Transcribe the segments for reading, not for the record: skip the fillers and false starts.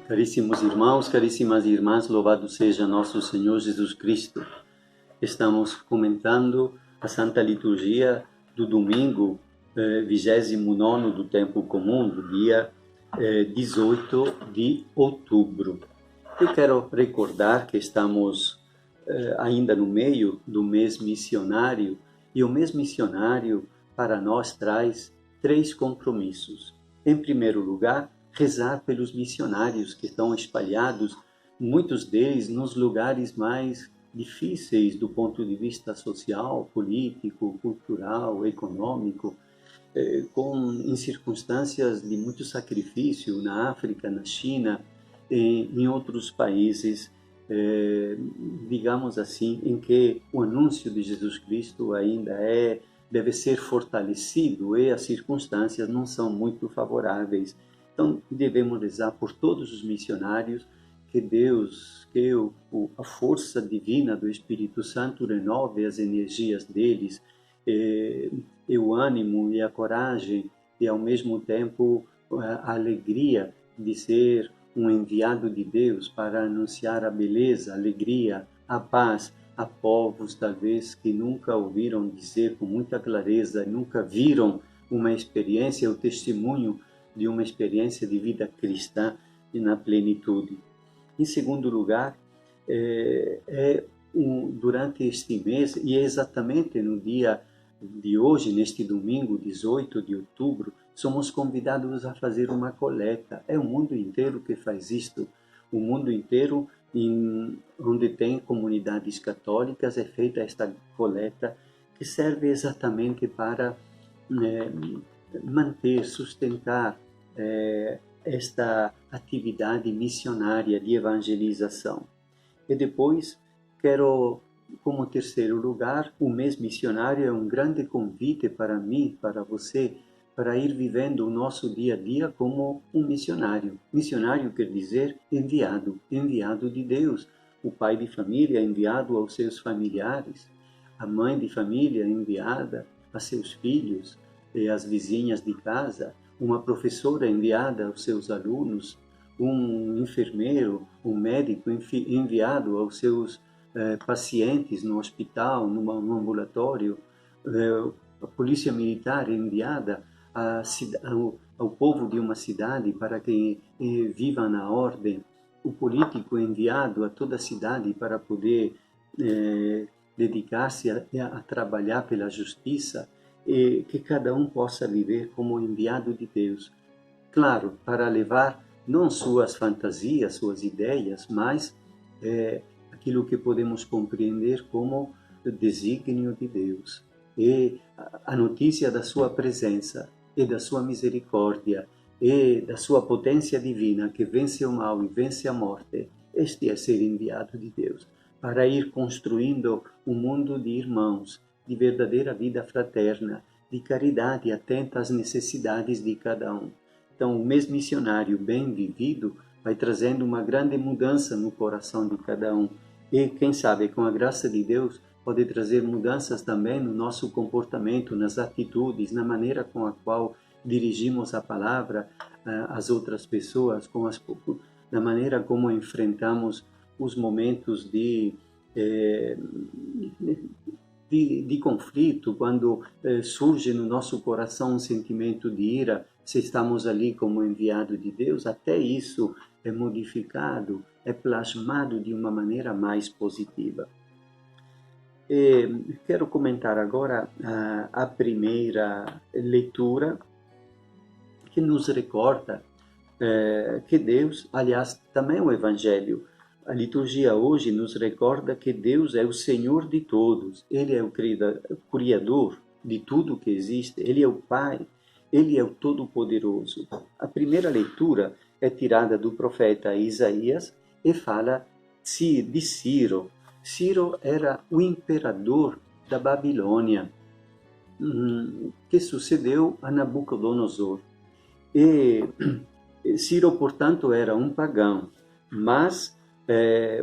Caríssimos irmãos, caríssimas irmãs, louvado seja nosso Senhor Jesus Cristo. Estamos comentando a Santa Liturgia do domingo 29º do Tempo Comum, do dia 18 de outubro. Eu quero recordar que estamos ainda no meio do mês missionário, e o mês missionário para nós traz 3 compromissos. Em primeiro lugar, rezar pelos missionários que estão espalhados, muitos deles nos lugares mais difíceis do ponto de vista social, político, cultural, econômico, em circunstâncias de muito sacrifício na África, na China, em outros países, digamos assim, em que o anúncio de Jesus Cristo ainda deve ser fortalecido e as circunstâncias não são muito favoráveis. Então, devemos rezar por todos os missionários, que Deus, a força divina do Espírito Santo renove as energias deles, e o ânimo e a coragem, e ao mesmo tempo a alegria de ser um enviado de Deus para anunciar a beleza, a alegria, a paz a povos, talvez, que nunca ouviram dizer com muita clareza, nunca viram uma experiência, o testemunho de uma experiência de vida cristã e na plenitude. Em segundo lugar, durante este mês, e exatamente no dia de hoje, neste domingo, 18 de outubro, somos convidados a fazer uma coleta. É o mundo inteiro que faz isto. O mundo inteiro, onde tem comunidades católicas, é feita esta coleta, que serve exatamente para manter, sustentar esta atividade missionária de evangelização. E depois, quero, como terceiro lugar, o mês missionário é um grande convite para mim, para você, para ir vivendo o nosso dia a dia como um missionário. Missionário quer dizer enviado, enviado de Deus. O pai de família enviado aos seus familiares, a mãe de família enviada a seus filhos e às vizinhas de casa, uma professora enviada aos seus alunos, um enfermeiro, um médico enviado aos seus pacientes no hospital, no ambulatório, a polícia militar enviada ao povo de uma cidade para que viva na ordem, o político enviado a toda a cidade para poder dedicar-se a trabalhar pela justiça, e que cada um possa viver como enviado de Deus. Claro, para levar não suas fantasias, suas ideias, mas aquilo que podemos compreender como o desígnio de Deus. E a notícia da sua presença e da sua misericórdia e da sua potência divina que vence o mal e vence a morte. Este é ser enviado de Deus, para ir construindo um mundo de irmãos, de verdadeira vida fraterna, de caridade atenta às necessidades de cada um. Então, o mês missionário bem vivido vai trazendo uma grande mudança no coração de cada um. E, quem sabe, com a graça de Deus, pode trazer mudanças também no nosso comportamento, nas atitudes, na maneira com a qual dirigimos a palavra às outras pessoas, na maneira como enfrentamos os momentos de conflito, quando surge no nosso coração um sentimento de ira, se estamos ali como enviado de Deus, até isso é modificado, é plasmado de uma maneira mais positiva. Quero comentar agora a primeira leitura, que nos recorda que Deus, aliás, também o Evangelho, a liturgia hoje nos recorda que Deus é o Senhor de todos. Ele é o Criador de tudo que existe. Ele é o Pai. Ele é o Todo-Poderoso. A primeira leitura é tirada do profeta Isaías e fala de Ciro. Ciro era o imperador da Babilônia, que sucedeu a Nabucodonosor. E Ciro, portanto, era um pagão, mas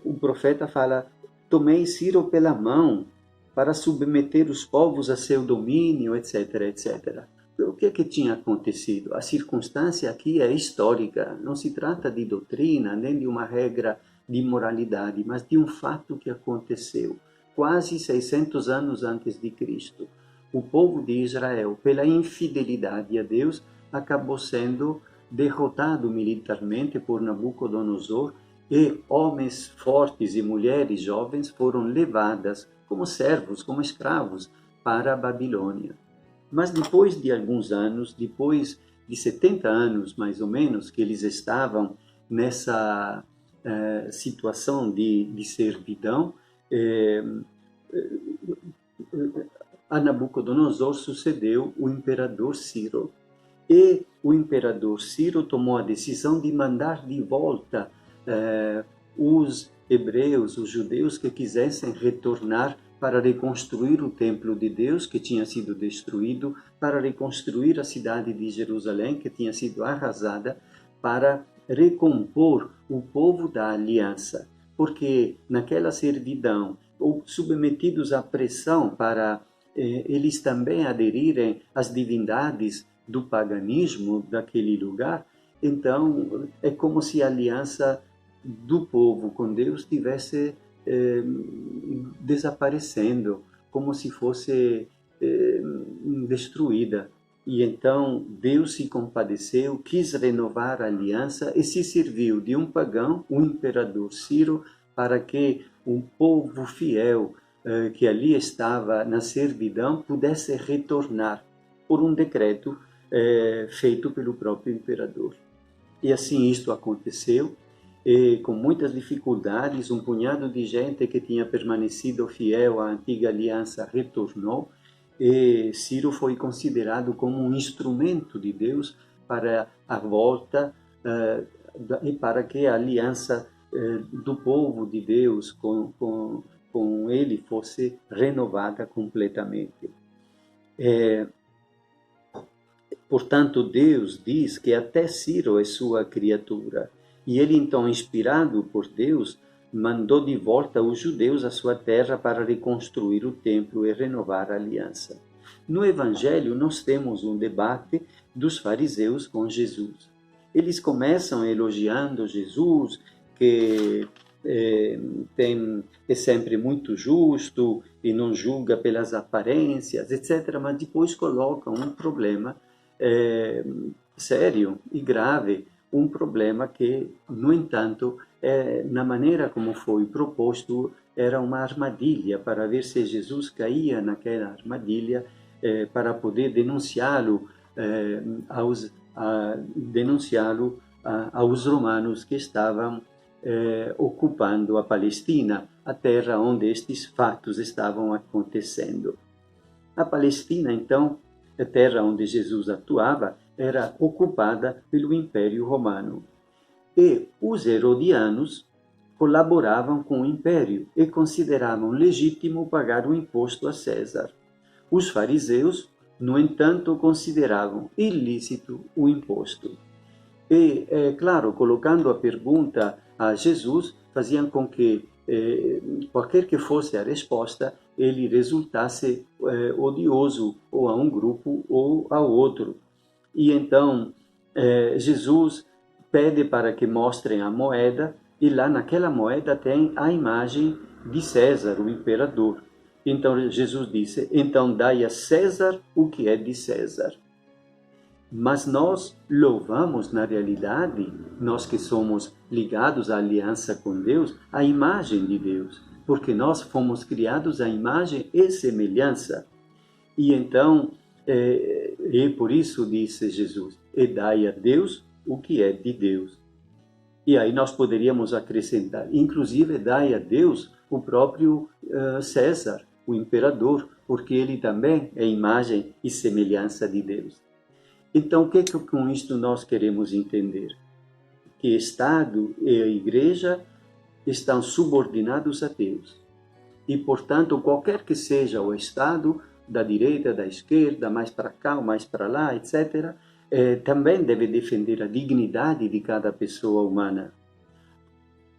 o profeta fala: tomei Ciro pela mão para submeter os povos a seu domínio, etc, etc. o que é que tinha acontecido? A circunstância aqui é histórica, não se trata de doutrina, nem de uma regra de moralidade, mas de um fato que aconteceu quase 600 anos antes de Cristo. O povo de Israel, pela infidelidade a Deus, acabou sendo derrotado militarmente por Nabucodonosor e homens fortes e mulheres jovens foram levadas como servos, como escravos, para a Babilônia. Mas depois de alguns anos, depois de 70 anos mais ou menos, que eles estavam nessa situação de servidão, a Nabucodonosor sucedeu o imperador Ciro. E o imperador Ciro tomou a decisão de mandar de volta os hebreus, os judeus que quisessem retornar para reconstruir o templo de Deus que tinha sido destruído, para reconstruir a cidade de Jerusalém que tinha sido arrasada, para recompor o povo da aliança, porque naquela servidão, ou submetidos à pressão para eles também aderirem às divindades do paganismo daquele lugar, então é como se a aliança do povo com Deus estivesse desaparecendo, como se fosse destruída. E então Deus se compadeceu, quis renovar a aliança e se serviu de um pagão, o imperador Ciro, para que um povo fiel que ali estava na servidão pudesse retornar por um decreto feito pelo próprio imperador. E assim isto aconteceu, e com muitas dificuldades, um punhado de gente que tinha permanecido fiel à antiga aliança retornou, e Ciro foi considerado como um instrumento de Deus para a volta e para que a aliança do povo de Deus com ele fosse renovada completamente. Portanto, Deus diz que até Ciro é sua criatura. E ele, então, inspirado por Deus, mandou de volta os judeus à sua terra para reconstruir o templo e renovar a aliança. No Evangelho, nós temos um debate dos fariseus com Jesus. Eles começam elogiando Jesus, que é sempre muito justo e não julga pelas aparências, etc. Mas depois colocam um problema sério e grave, um problema que, no entanto, na maneira como foi proposto, era uma armadilha para ver se Jesus caía naquela armadilha para poder denunciá-lo aos romanos que estavam ocupando a Palestina, a terra onde estes fatos estavam acontecendo. A Palestina, então, a terra onde Jesus atuava, era ocupada pelo Império Romano. E os herodianos colaboravam com o Império e consideravam legítimo pagar o imposto a César. Os fariseus, no entanto, consideravam ilícito o imposto. E, claro, colocando a pergunta a Jesus, faziam com que, qualquer que fosse a resposta, ele resultasse odioso ou a um grupo ou ao outro. E então Jesus pede para que mostrem a moeda, e lá naquela moeda tem a imagem de César, o imperador. Então Jesus disse: então dai a César o que é de César. Mas nós louvamos, na realidade, nós que somos ligados à aliança com Deus, a imagem de Deus, porque nós fomos criados à imagem e semelhança. E então, e por isso disse Jesus: e dai a Deus o que é de Deus. E aí nós poderíamos acrescentar, inclusive, dai a Deus o próprio César, o imperador, porque ele também é imagem e semelhança de Deus. Então, o que com isto nós queremos entender? Que Estado e a Igreja estão subordinados a Deus. E, portanto, qualquer que seja o Estado, da direita, da esquerda, mais para cá, mais para lá, etc., também deve defender a dignidade de cada pessoa humana.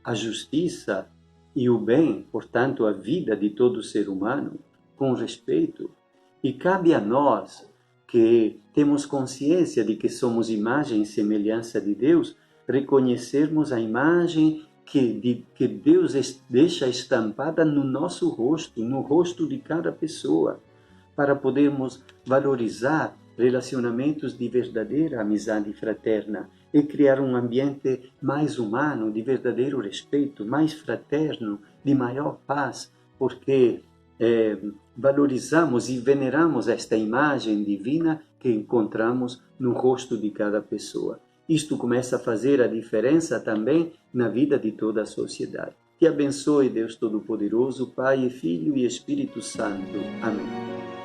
A justiça e o bem, portanto, a vida de todo ser humano, com respeito. E cabe a nós, que temos consciência de que somos imagem e semelhança de Deus, reconhecermos a imagem que Deus deixa estampada no nosso rosto, no rosto de cada pessoa, para podermos valorizar relacionamentos de verdadeira amizade fraterna e criar um ambiente mais humano, de verdadeiro respeito, mais fraterno, de maior paz, porque valorizamos e veneramos esta imagem divina que encontramos no rosto de cada pessoa. Isto começa a fazer a diferença também na vida de toda a sociedade. Te abençoe, Deus Todo-Poderoso, Pai, Filho e Espírito Santo. Amém.